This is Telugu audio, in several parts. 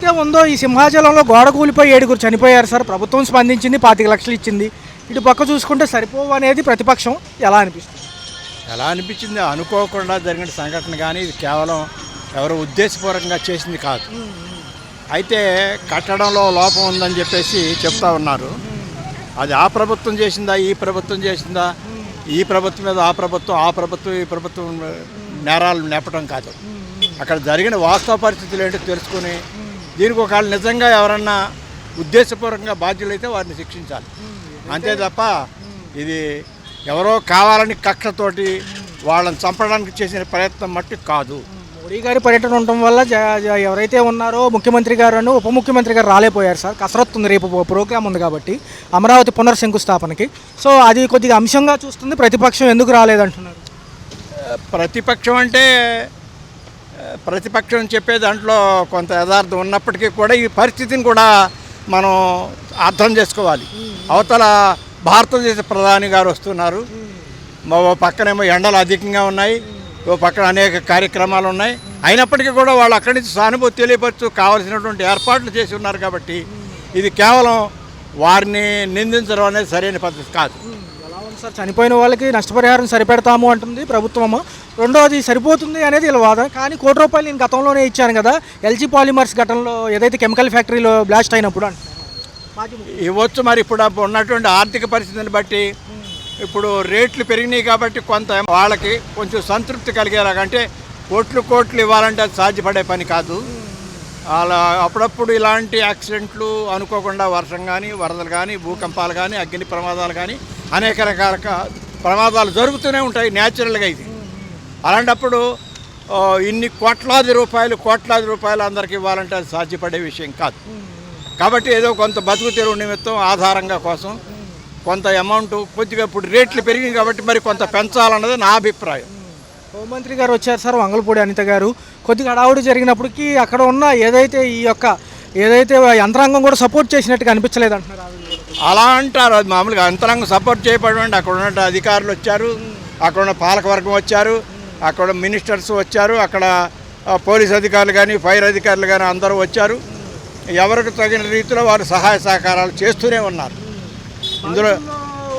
ఏదైతే ఉందో ఈ సింహాచలంలో గోడ కూలిపోయి 7 చనిపోయారు సార్. ప్రభుత్వం స్పందించింది, 25 లక్షలు ఇచ్చింది. ఇటు పక్క చూసుకుంటే సరిపోవు అనేది ప్రతిపక్షం. ఎలా అనిపిస్తుంది? ఎలా అనిపించింది? అనుకోకుండా జరిగిన సంఘటన కానీ ఇది కేవలం ఎవరు ఉద్దేశపూర్వకంగా చేసింది కాదు. అయితే కట్టడంలో లోపం ఉందని చెప్పేసి చెప్తా ఉన్నారు. అది ఆ ప్రభుత్వం చేసిందా, ఈ ప్రభుత్వం చేసిందా, ఈ ప్రభుత్వం మీద ఆ ప్రభుత్వం ఈ ప్రభుత్వం నేరాలు నేపటం కాదు. అక్కడ జరిగిన వాస్తవ పరిస్థితులు ఏంటో తెలుసుకుని దీనికి ఒకవేళ నిజంగా ఎవరన్నా ఉద్దేశపూర్వకంగా బాధ్యులైతే వారిని శిక్షించాలి. అంతే తప్ప ఇది ఎవరో కావాలని కక్షతోటి వాళ్ళని చంపడానికి చేసిన ప్రయత్నం మట్టి కాదు. మోడీ గారి పర్యటన ఉండటం వల్ల ఎవరైతే ఉన్నారో ముఖ్యమంత్రి గారు ఉప ముఖ్యమంత్రి గారు రాలేపోయారు సార్. కసరత్తు ఉంది, రేపు ప్రోగ్రామ్ ఉంది కాబట్టి అమరావతి పునర్శంకుస్థాపనకి. సో అది కొద్దిగా అంశంగా చూస్తుంది ప్రతిపక్షం. ఎందుకు రాలేదంటున్నారు? ప్రతిపక్షం అంటే ప్రతిపక్షం చెప్పే దాంట్లో కొంత యథార్థం ఉన్నప్పటికీ కూడా ఈ పరిస్థితిని కూడా మనం అర్థం చేసుకోవాలి. అవతల భారతదేశ ప్రధాని గారు వస్తున్నారు, ఓ పక్కనేమో ఎండలు అధికంగా ఉన్నాయి, ఓ పక్కన అనేక కార్యక్రమాలు ఉన్నాయి. అయినప్పటికీ కూడా వాళ్ళు అక్కడి నుంచి సానుభూతి తెలియపరుచు కావాల్సినటువంటి ఏర్పాట్లు చేసి ఉన్నారు. కాబట్టి ఇది కేవలం వారిని నిందించడం అనేది సరైన పద్ధతి కాదు. ఎలా ఉంది సార్? చనిపోయిన వాళ్ళకి నష్టపరిహారం సరిపెడతాము అంటుంది ప్రభుత్వము. రెండవది సరిపోతుంది అనేది వీళ్ళ వాదన. కానీ ₹1 నేను గతంలోనే ఇచ్చాను కదా, ఎల్జీ పాలిమర్స్ ఘటనలో ఏదైతే కెమికల్ ఫ్యాక్టరీలో బ్లాస్ట్ అయినప్పుడు ఇవ్వచ్చు. మరి ఇప్పుడు ఉన్నటువంటి ఆర్థిక పరిస్థితిని బట్టి ఇప్పుడు రేట్లు పెరిగినాయి కాబట్టి కొంత వాళ్ళకి కొంచెం సంతృప్తి కలిగేలాగంటే కోట్లు ఇవ్వాలంటే అది సాధ్యపడే పని కాదు. అలా అప్పుడప్పుడు ఇలాంటి యాక్సిడెంట్లు అనుకోకుండా వర్షం కానీ, వరదలు కానీ, భూకంపాలు కానీ, అగ్ని ప్రమాదాలు కానీ అనేక రకాల ప్రమాదాలు జరుగుతూనే ఉంటాయి న్యాచురల్గా. ఇది అలాంటప్పుడు ఇన్ని కోట్లాది రూపాయలు అందరికి ఇవ్వాలంటే అది సాధ్యపడే విషయం కాదు. కాబట్టి ఏదో కొంత బతుకు తెరువు నిమిత్తం ఆధారంగా కోసం కొంత అమౌంట్ కొద్దిగా ఇప్పుడు రేట్లు పెరిగింది కాబట్టి మరి కొంత పెంచాలన్నది నా అభిప్రాయం. హోంమంత్రి గారు వచ్చారు సార్, వంగలపూడి అనిత గారు. కొద్దిగా హడావుడి జరిగినప్పటికీ అక్కడ ఉన్న ఏదైతే యంత్రాంగం కూడా సపోర్ట్ చేసినట్టుగా అనిపించలేదు అంటున్నారు. అలా అంటారు. అది మామూలుగా యంత్రాంగం సపోర్ట్ చేయబడి అక్కడ ఉన్న అధికారులు వచ్చారు, అక్కడ ఉన్న పాలకవర్గం వచ్చారు, అక్కడ మినిస్టర్స్ వచ్చారు, అక్కడ పోలీస్ అధికారులు కానీ, ఫైర్ అధికారులు కానీ అందరూ వచ్చారు. ఎవరికి తగిన రీతిలో వారు సహాయ సహకారాలు చేస్తూనే ఉన్నారు. ఇందులో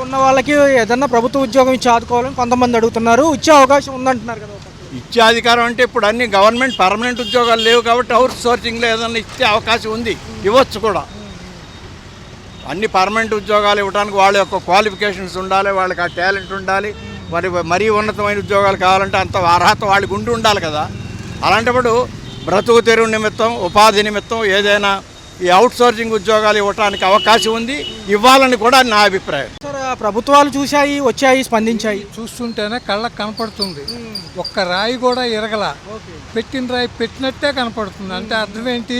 ఉన్న వాళ్ళకి ఏదన్నా ప్రభుత్వ ఉద్యోగం ఇచ్చి ఆదుకోవాలని కొంతమంది అడుగుతున్నారు. ఇచ్చే అవకాశం ఉందంటున్నారు కదా. ఇచ్చే అధికారం అంటే ఇప్పుడు అన్ని గవర్నమెంట్ పర్మనెంట్ ఉద్యోగాలు లేవు కాబట్టి అవుట్ సోర్సింగ్లో ఏదన్నా ఇచ్చే అవకాశం ఉంది, ఇవ్వచ్చు కూడా. అన్ని పర్మనెంట్ ఉద్యోగాలు ఇవ్వడానికి వాళ్ళ యొక్క క్వాలిఫికేషన్స్ ఉండాలి, వాళ్ళకి ఆ టాలెంట్ ఉండాలి. మరీ ఉన్నతమైన ఉద్యోగాలు కావాలంటే అంత అర్హత వాళ్ళకి ఉండాలి కదా. అలాంటప్పుడు బ్రతుకు తెరువు నిమిత్తం, ఉపాధి నిమిత్తం ఏదైనా ఈ అవుట్ సోర్సింగ్ ఉద్యోగాలు ఇవ్వడానికి అవకాశం ఉంది, ఇవ్వాలని కూడా నా అభిప్రాయం. సార్ ప్రభుత్వాలు చూశాయి, వచ్చాయి, స్పందించాయి. చూస్తుంటేనే కళ్ళకు కనపడుతుంది. ఒక్క రాయి కూడా ఇరగల, పెట్టిన రాయి పెట్టినట్టే కనపడుతుంది. అంటే అర్థం ఏంటి?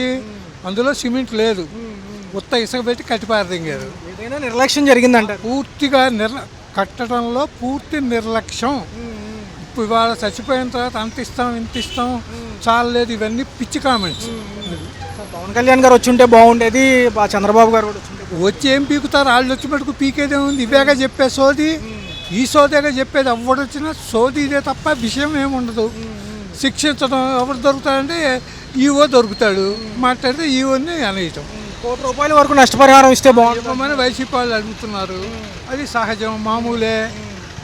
అందులో సిమెంట్ లేదు, ఉత్త ఇసుక పెట్టి కట్టిపారదింగారు. ఏదైనా నిర్లక్ష్యం జరిగిందంట. పూర్తిగా కట్టడంలో పూర్తి నిర్లక్ష్యం. ఇప్పుడు ఇవాళ చచ్చిపోయిన తర్వాత అంత ఇస్తాం ఇంత ఇస్తాం చాలలేదు, ఇవన్నీ పిచ్చి కామెంట్స్. పవన్ కళ్యాణ్ గారు వచ్చి ఉంటే బాగుండేది, చంద్రబాబు గారు కూడా వచ్చి ఏం పీకుతారు? వాళ్ళు వచ్చి మటుకు పీకేదే ఉంది. ఇవేగా చెప్పే సోది, ఈ సోదేగా చెప్పేది. ఎవడొచ్చినా సోది ఇదే తప్ప విషయం ఏముండదు. శిక్షించడం ఎవరు దొరుకుతాడంటే ఈవో దొరుకుతాడు, మాట్లాడితే ఈవోని అనేయటం. ₹1 వరకు నష్టపరిహారం ఇస్తే బాగుంటుందని వైసీపీ వాళ్ళు అడుగుతున్నారు. అది సహజం, మామూలే.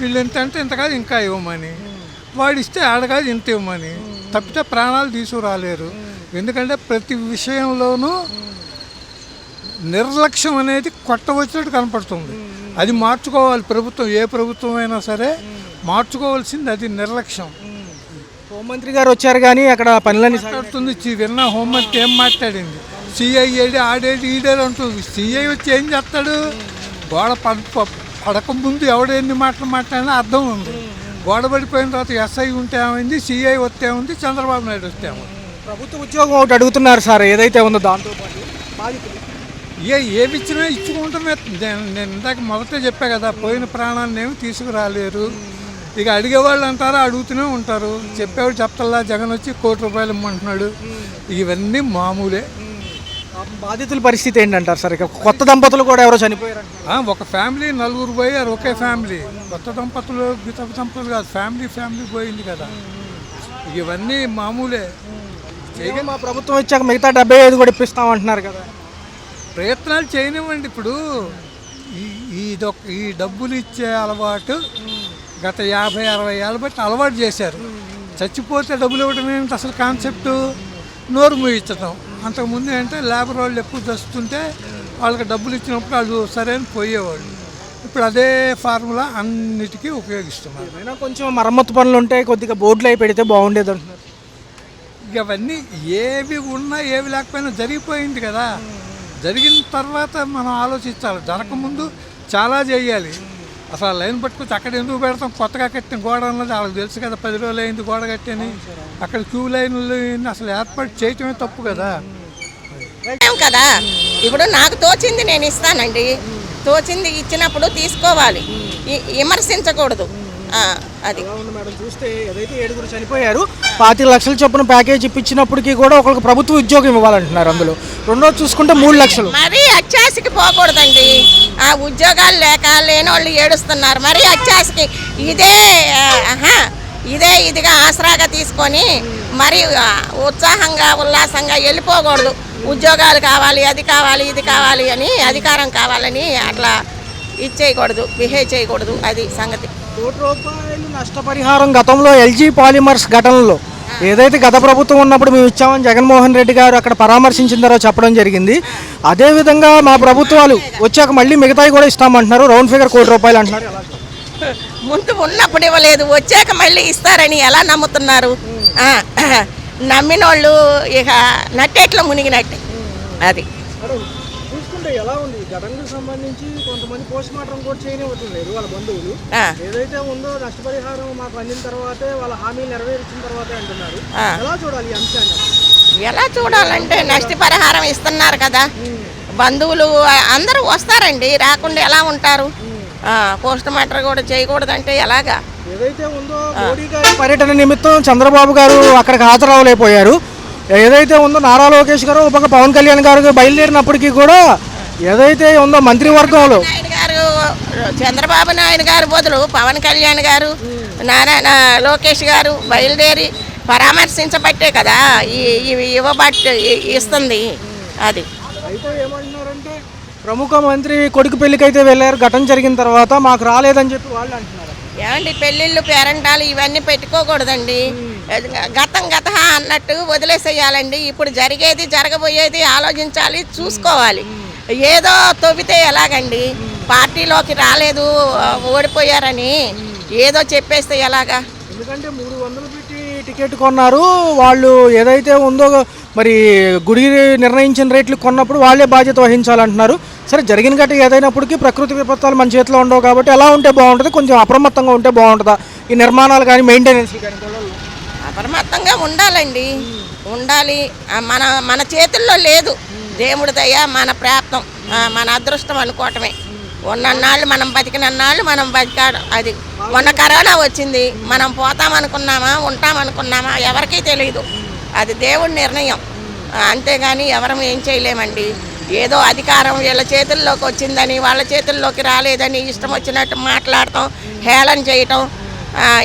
వీళ్ళు ఎంత అంటే ఇంత కాదు ఇంకా ఇవ్వమని, వాడు ఇస్తే ఆడగాదు ఇంత ఇవ్వమని. తప్పితే ప్రాణాలు తీసుకురాలేరు. ఎందుకంటే ప్రతి విషయంలోనూ నిర్లక్ష్యం అనేది కొట్టవచ్చినట్టు కనపడుతుంది. అది మార్చుకోవాలి ప్రభుత్వం, ఏ ప్రభుత్వం అయినా సరే మార్చుకోవాల్సింది అది నిర్లక్ష్యం. హోంమంత్రి గారు వచ్చారు కానీ అక్కడ పనులన్నీ మాట్లాడుతుంది. విన్న హోంమంత్రి ఏం మాట్లాడింది? సిఐ ఏడి ఆడేది ఈడేది అంటుంది. సిఐ వచ్చి ఏం చేస్తాడు? గోడ పడక ముందు ఎవడెన్ని మాటలు మాట్లాడినా అర్థం ఉంది. గోడ పడిపోయిన తర్వాత ఎస్ఐ ఉంటే ఏమైంది, సిఐ వస్తే ఉంది, చంద్రబాబు నాయుడు వస్తే ఏమైంది. ప్రభుత్వ ఉద్యోగం ఒకటి అడుగుతున్నారు సార్, ఏదైతే ఉందో దాంతో పాటు ఏమి ఇచ్చినా ఇచ్చుకుంటున్నా. నేను ఇందాక మొదటే చెప్పా కదా, పోయిన ప్రాణాన్ని ఏమి తీసుకురాలేరు. ఇక అడిగేవాళ్ళు అంటారా, అడుగుతూనే ఉంటారు. చెప్పేవాడు చెప్తల్లా జగన్ వచ్చి ₹1 ఇమ్మంటున్నాడు. ఇవన్నీ మామూలే. బాధితుల పరిస్థితి ఏంటంటారు సార్? ఇక కొత్త దంపతులు కూడా ఎవరో చనిపోయారు. ఒక ఫ్యామిలీ 4 పోయారు, ఒకే ఫ్యామిలీ. కొత్త దంపతులు దంపతులు కాదు, ఫ్యామిలీ పోయింది కదా. ఇవన్నీ మామూలే. మా ప్రభుత్వం ఇచ్చాక మిగతా 75 కూడా ఇప్పిస్తామంటున్నారు కదా. ప్రయత్నాలు చేయనివ్వండి. ఇప్పుడు ఈ డబ్బులు ఇచ్చే అలవాటు గత 50-60 ఏళ్ళ బట్టి అలవాటు చేశారు. చచ్చిపోతే డబ్బులు ఇవ్వడం ఏంటి అసలు కాన్సెప్టు? నోరు మూయించడం. అంతకుముందు అంటే లేబర్ వాళ్ళు ఎక్కువ తెస్తుంటే వాళ్ళకి డబ్బులు ఇచ్చినప్పుడు వాళ్ళు సరైన పోయేవాళ్ళు. ఇప్పుడు అదే ఫార్ములా అన్నిటికీ ఉపయోగిస్తున్నారు. ఏమైనా కొంచెం మరమ్మతు పనులు ఉంటే కొద్దిగా బోర్డులు అయి పెడితే బాగుండేది అంటున్నారు. ఇక అవన్నీ ఏవి ఉన్నా ఏవి లేకపోయినా జరిగిపోయింది కదా. జరిగిన తర్వాత మనం ఆలోచించాలి. జరగకముందు చాలా చేయాలి. అసలు లైన్ పట్టుకొచ్చి అక్కడ ఎందుకు పెడతాం? కొత్తగా కట్టిన గోడ అన్నది వాళ్ళకి తెలుసు కదా. 10 రోజులు అయింది గోడ కట్టని. అక్కడ క్యూ లైన్లు అసలు ఏర్పాటు చేయటమే తప్పు కదా. కదా ఇప్పుడు నాకు తోచింది నేను ఇస్తానండి. తోచింది ఇచ్చినప్పుడు తీసుకోవాలి, విమర్శించకూడదు. అది మేడం చూస్తే ఏదైతే 7 చనిపోయారు 25 లక్షల చొప్పున ప్యాకేజ్ ఇప్పించినప్పటికీ కూడా ఒకరికి ప్రభుత్వ ఉద్యోగం ఇవ్వాలంటున్నారు. అందులో రెండోది చూసుకుంటే 3 లక్షలు. మరీ అత్యాశకి పోకూడదండి. ఆ ఉద్యోగాలు లేక లేని వాళ్ళు ఏడుస్తున్నారు. మరీ అత్యాశకి ఇదిగా ఆసరాగా తీసుకొని మరి ఉత్సాహంగా ఉల్లాసంగా వెళ్ళిపోకూడదు. ఉద్యోగాలు కావాలి, అది కావాలి, ఇది కావాలి అని, అధికారం కావాలని అట్లా ఇచ్చేయకూడదు, బిహేవ్ చేయకూడదు. అది సంగతి. ₹1 నష్టపరిహారం గతంలో ఎల్జీ పాలిమర్స్ ఘటనలో ఏదైతే గత ప్రభుత్వం ఉన్నప్పుడు మేము ఇచ్చామని జగన్మోహన్ రెడ్డి గారు అక్కడ పరామర్శించిన తర్వాత చెప్పడం జరిగింది. అదేవిధంగా మా ప్రభుత్వాలు వచ్చాక మళ్ళీ మిగతాయి కూడా ఇస్తామంటున్నారు. రౌండ్ ఫిగర్ ₹1 అంటున్నారు. ముందు ఉన్నప్పుడు ఇవ్వలేదు, వచ్చాక మళ్ళీ ఇస్తారని ఎలా నమ్ముతున్నారు? నమ్మినోళ్ళు ఇక నట్టేట్లో మునిగినట్టే. అది చూసుకుంటే ఎలా ఉంది ఘటనకు సంబంధించి కొంతమంది పోస్ట్ మార్టం కూడా చేయనివ్వట్లేదు వాళ్ళ బంధువులు. ఏదైతే ఉందో నష్టపరిహారం మాకు అందిన తర్వాతే వాళ్ళ హామీలు నెరవేర్చిన తర్వాతే అంటున్నారు. ఎలా చూడాలి ఈ అంశాన్ని? ఎలా చూడాలంటే నష్టపరిహారం ఇస్తున్నారు కదా, బంధువులు అందరూ వస్తారండి, రాకుండా ఎలా ఉంటారు? పోస్ట్ మార్టం కూడా చేయకూడదంటే ఎలాగా? ఏదైతే ఉందో మోడీ గారి పర్యటన నిమిత్తం చంద్రబాబు గారు అక్కడికి హాజరవలేకపోయారు. ఏదైతే ఉందో నారా లోకేష్ గారు ఒక పక్క పవన్ కళ్యాణ్ గారు బయలుదేరినప్పటికీ కూడా ఏదైతే ఉందో మంత్రివర్గంలో చంద్రబాబు నాయుడు గారు బదులు పవన్ కళ్యాణ్ గారు, నారాయణ లోకేష్ గారు బయలుదేరి పరామర్శించబట్టే కదా ఇస్తుంది. అది అయితే ఏమంటున్నారంటే ప్రముఖ మంత్రి కొడుకు పెళ్లికైతే వెళ్ళారు, ఘటన జరిగిన తర్వాత మాకు రాలేదని చెప్పి వాళ్ళు అంటున్నారు. ఏమండి పెళ్ళిళ్ళు పేరెంటాలు ఇవన్నీ పెట్టుకోకూడదండి. గతం అన్నట్టు వదిలేసేయాలండి. ఇప్పుడు జరిగేది జరగబోయేది ఆలోచించాలి, చూసుకోవాలి. ఏదో తవ్వితే ఎలాగండి? పార్టీలోకి రాలేదు, ఓడిపోయారని ఏదో చెప్పేస్తే ఎలాగా? ఎందుకంటే 300 పెట్టి టికెట్ కొన్నారు వాళ్ళు. ఏదైతే ఉందో మరి గుడి నిర్ణయించిన రేట్లు కొన్నప్పుడు వాళ్ళే బాధ్యత వహించాలంటున్నారు. సరే జరిగిన గట్ట ఏదైనప్పటికీ ప్రకృతి విపత్తులు మన చేతిలో ఉండవు కాబట్టి ఎలా ఉంటే బాగుంటుంది? కొంచెం అప్రమత్తంగా ఉంటే బాగుంటుందా? ఈ నిర్మాణాలు కానీ మెయింటెనెన్స్ కానీ అప్రమత్తంగా ఉండాలండి, ఉండాలి. మన చేతుల్లో లేదు. దేవుడి దయ, మన ప్రాప్తం, మన అదృష్టం అనుకోవటమే. ఉన్నన్నాళ్ళు మనం బతికినన్నాళ్ళు మనం బతికాడు. అది మొన్న కరోనా వచ్చింది, మనం పోతామనుకున్నామా ఉంటామనుకున్నామా ఎవరికీ తెలియదు. అది దేవుడి నిర్ణయం, అంతేగాని ఎవరం ఏం చేయలేమండి. ఏదో అధికారం వీళ్ళ చేతుల్లోకి వచ్చిందని వాళ్ళ చేతుల్లోకి రాలేదని ఇష్టం వచ్చినట్టు మాట్లాడటం, హేళన చేయటం,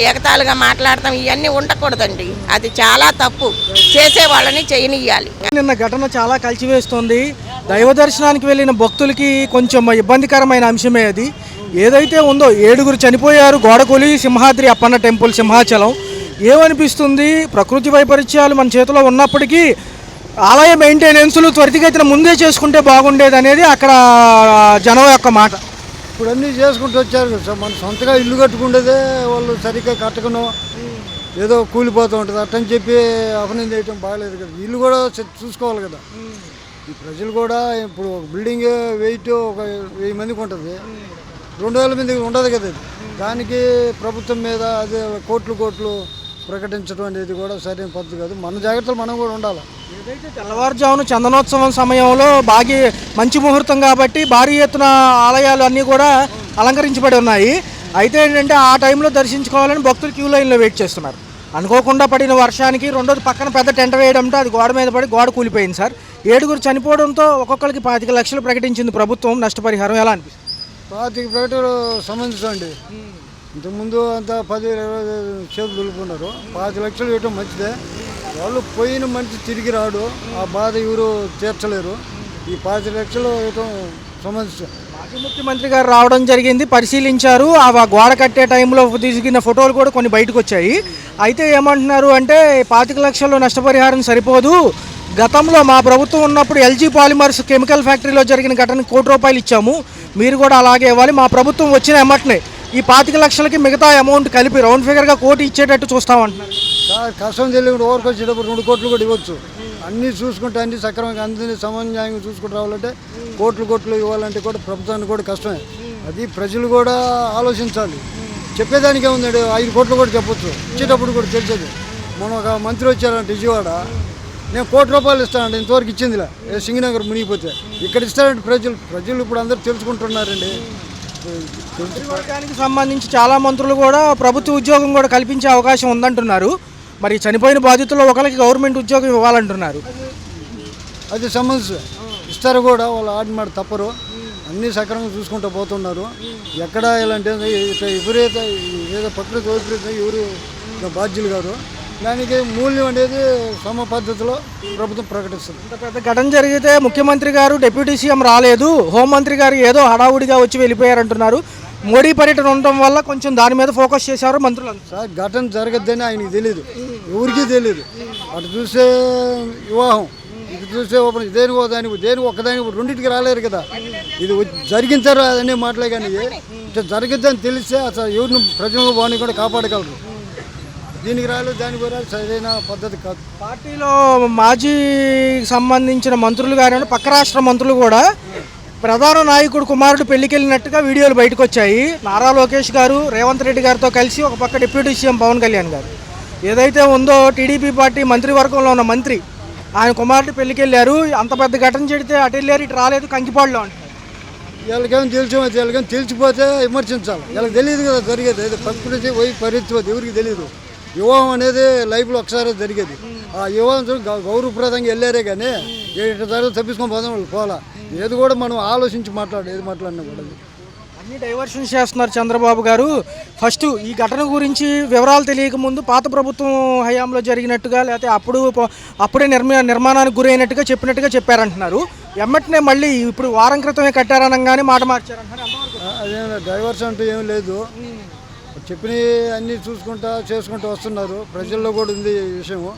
ఎగతాళిగా మాట్లాడటం ఇవన్నీ ఉండకూడదండి. అది చాలా తప్పు. చేసే వాళ్ళని చేయనియ్యాలి. నిన్న ఘటన చాలా కలిచివేస్తుంది. దైవ దర్శనానికి వెళ్ళిన భక్తులకి కొంచెం ఇబ్బందికరమైన అంశమే అది. ఏదైతే ఉందో 7 చనిపోయారు. గోడకొలి సింహాద్రి అప్పన్న టెంపుల్ సింహాచలం. ఏమనిపిస్తుంది? ప్రకృతి వైపరీత్యాలు మన చేతిలో ఉన్నప్పటికీ ఆలయ మెయింటెనెన్స్లు త్వరితగతిన ముందే చేసుకుంటే బాగుండేది అనేది అక్కడ జనం యొక్క మాట. ఇప్పుడు అన్నీ చేసుకుంటూ వచ్చారు. మన సొంతగా ఇల్లు కట్టుకుండేదే వాళ్ళు సరిగ్గా కట్టకనో ఏదో కూలిపోతూ ఉంటుంది. అట్టని చెప్పి అపనం చేయటం బాగాలేదు కదా. ఇల్లు కూడా చూసుకోవాలి కదా. ఈ ప్రజలు కూడా ఇప్పుడు ఒక బిల్డింగ్ వెయిట్ ఒక 1000 మందికి ఉంటుంది, 2000 మందికి ఉండదు కదా. దానికి ప్రభుత్వం మీద అదే కోట్లు ప్రకటించడం అనేది కూడా సరైన పద్ధతి కాదు. మన జాగ్రత్తలు మనం కూడా ఉండాలి. ఏదైతే తెల్లవారుజామున చందనోత్సవం సమయంలో మంచి ముహూర్తం కాబట్టి భారీ ఎత్తున ఆలయాలు అన్నీ కూడా అలంకరించబడి ఉన్నాయి. అయితే ఏంటంటే ఆ టైంలో దర్శించుకోవాలని భక్తులు క్యూ లైన్లో వెయిట్ చేస్తున్నారు. అనుకోకుండా పడిన వర్షానికి రెండోది పక్కన పెద్ద టెంట వేయడంతో అది గోడ మీద పడి గోడ కూలిపోయింది సార్. 7 చనిపోవడంతో ఒక్కొక్కరికి 25 లక్షలు ప్రకటించింది ప్రభుత్వం నష్టపరిహారం. ఎలా అనిపిస్తుంది? 25 ప్రకటనలు సంబంధించండి. ఇంతకుముందు అంతా 10-20 చేతులు దులుపుకున్నారు. 25 లక్షలు ఇవ్వటం మంచిదే. వాళ్ళు పోయిన మనిషి తిరిగి రాడు, ఆ బాధ ఎవరు తీర్చలేరు. ఈ 5 లక్షలు ఇవ్వటం సమస్య. మాజీ ముఖ్యమంత్రి గారు రావడం జరిగింది, పరిశీలించారు. ఆ గోడ కట్టే టైంలో దిగిన ఫోటోలు కూడా కొన్ని బయటకు వచ్చాయి. అయితే ఏమంటున్నారు అంటే 25 లక్షలు నష్టపరిహారం సరిపోదు, గతంలో మా ప్రభుత్వం ఉన్నప్పుడు ఎల్జీ పాలిమర్స్ కెమికల్ ఫ్యాక్టరీలో జరిగిన ఘటనకు ₹1 ఇచ్చాము, మీరు కూడా అలాగే ఇవ్వాలి. మా ప్రభుత్వం వచ్చిన ఎమ్మటనే ఈ 25 లక్షలకి మిగతా అమౌంట్ కలిపి రౌండ్ ఫిగర్గా 1 కోటి ఇచ్చేటట్టు చూస్తామంటున్నారు. కష్టం తెలియకుండా ఓవర్కి వచ్చేటప్పుడు 2 కోట్లు కూడా ఇవ్వచ్చు. అన్నీ చూసుకుంటే అన్ని సక్రమంగా అందరినీ సమన్యాయంగా చూసుకుంటూ రావాలంటే కోట్లు ఇవ్వాలంటే కూడా ప్రభుత్వానికి కూడా కష్టమే. అది ప్రజలు కూడా ఆలోచించాలి. చెప్పేదానికే ఉందండి, 5 కోట్లు కూడా చెప్పొచ్చు, ఇచ్చేటప్పుడు కూడా తెలిసేది. మొన్న ఒక మంత్రి వచ్చారంటే విజయవాడ, నేను ₹1 ఇస్తానండి, ఇంతవరకు ఇచ్చిందిలే, సింగనగర్ మునిగిపోతే. ఇక్కడ ఇస్తారంటే ప్రజలు ఇప్పుడు అందరూ తెలుసుకుంటున్నారండి. మంత్రివర్గానికి సంబంధించి చాలా మంత్రులు కూడా ప్రభుత్వ ఉద్యోగం కూడా కల్పించే అవకాశం ఉందంటున్నారు. మరి చనిపోయిన బాధితుల్లో ఒకరికి గవర్నమెంట్ ఉద్యోగం ఇవ్వాలంటున్నారు. అది సమస్య. ఇస్తారు కూడా, వాళ్ళు ఆడిమాట తప్పరు, అన్నీ సక్రమంగా చూసుకుంటూ పోతున్నారు. ఎక్కడ ఇలాంటి విపరీత ఏదో ప్రకృతి వైపరీతం ఎవరు బాధ్యులు కాదు. దానికి మూల్యం అనేది సమ పద్ధతిలో ప్రభుత్వం ప్రకటిస్తుంది. ఇంత పెద్ద ఘటన జరిగితే ముఖ్యమంత్రి గారు, డిప్యూటీ సీఎం రాలేదు, హోంమంత్రి గారు ఏదో హడావుడిగా వచ్చి వెళ్ళిపోయారంటున్నారు. మోడీ పర్యటన ఉండటం వల్ల కొంచెం దాని మీద ఫోకస్ చేశారు మంత్రులు. సార్ ఘటన జరగద్దని ఆయనకి తెలియదు, ఎవరికీ తెలియదు. అటు చూసే వివాహం, ఇటు చూసే దేని ఒక్కదానికి రెండింటికి రాలేరు కదా. ఇది జరిగించారు అనే మాటలే, కానీ ఇట్లా జరగద్దని తెలిస్తే అసలు ఎవరిని ప్రజలను బాగుని కూడా కాపాడగలరు. దీనికి రాలేదు, దానికి రాలేదు, సరైన పద్ధతి కాదు. పార్టీలో మాజీ సంబంధించిన మంత్రులు కానీ పక్క రాష్ట్ర మంత్రులు కూడా ప్రధాన నాయకుడు కుమారుడు పెళ్లికి వెళ్ళినట్టుగా వీడియోలు బయటకు వచ్చాయి. నారా లోకేష్ గారు రేవంత్ రెడ్డి గారితో కలిసి ఒక పక్క డిప్యూటీ సీఎం పవన్ కళ్యాణ్ గారు ఏదైతే ఉందో టీడీపీ పార్టీ మంత్రివర్గంలో ఉన్న మంత్రి ఆయన కుమారుడు పెళ్లికి వెళ్ళారు. అంత పెద్ద ఘటన చెడితే అటు వెళ్ళారు, ఇటు రాలేదు, కంకిపాడులో అంటారు. వీళ్ళకేమో తెలిసిపోతే విమర్శించాలి. వీళ్ళకి తెలియదు కదా జరిగేది. ఇది ప్రకృతి పరిస్థితి ఎవరికి తెలియదు. వివాహం అనేది లైఫ్లో ఒకసారి జరిగేది. ఆ వివాహం గౌరవప్రదంగా వెళ్ళారే కానీ ఇట్లా జరుగుతుంది తప్పించుకొని పోదాం వాళ్ళు పోలా. ఏది కూడా మనం ఆలోచించి ఏది మాట్లాడినా కూడా అన్ని డైవర్షన్స్ చేస్తున్నారు చంద్రబాబు గారు. ఫస్ట్ ఈ ఘటన గురించి వివరాలు తెలియక ముందు పాత ప్రభుత్వం హయాంలో జరిగినట్టుగా లేకపోతే అప్పుడే నిర్మాణానికి గురైనట్టుగా చెప్పారంటున్నారు. ఎమ్మటనే మళ్ళీ ఇప్పుడు వారం క్రితమే కట్టారనగానే మాట మార్చారంటున్నారు. అదేం డైవర్స్ అంటూ ఏం లేదు, చెప్పిన అన్నీ చేసుకుంటూ వస్తున్నారు. ప్రజల్లో కూడా ఉంది ఈ విషయము,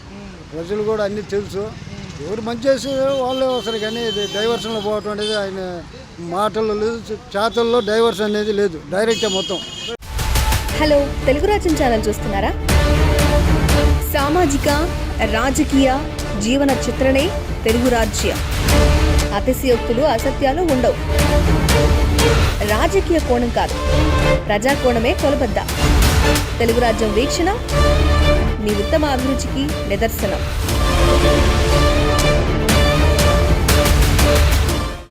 ప్రజలు కూడా అన్నీ తెలుసు. ఎవరు మంచి చేసి వాళ్ళే వస్తారు, కానీ ఇది డైవర్షన్లో పోవటం అనేది ఆయన మాటల్లో లేదు, చేతల్లో డైవర్షన్ అనేది లేదు, డైరెక్టే మొత్తం. హలో, తెలుగు రాజ్యం ఛానల్ చూస్తున్నారా? సామాజిక రాజకీయ జీవన చిత్రణే తెలుగు రాజ్యం. అతిశయోక్తులు అసత్యాలు ఉండవు. రాజకీయ కోణం కాదు, ప్రజా కోణమే కొలబద్ద. తెలుగు రాజ్యం వీక్షణ మీ ఉత్తమ అభిరుచికి నిదర్శనం.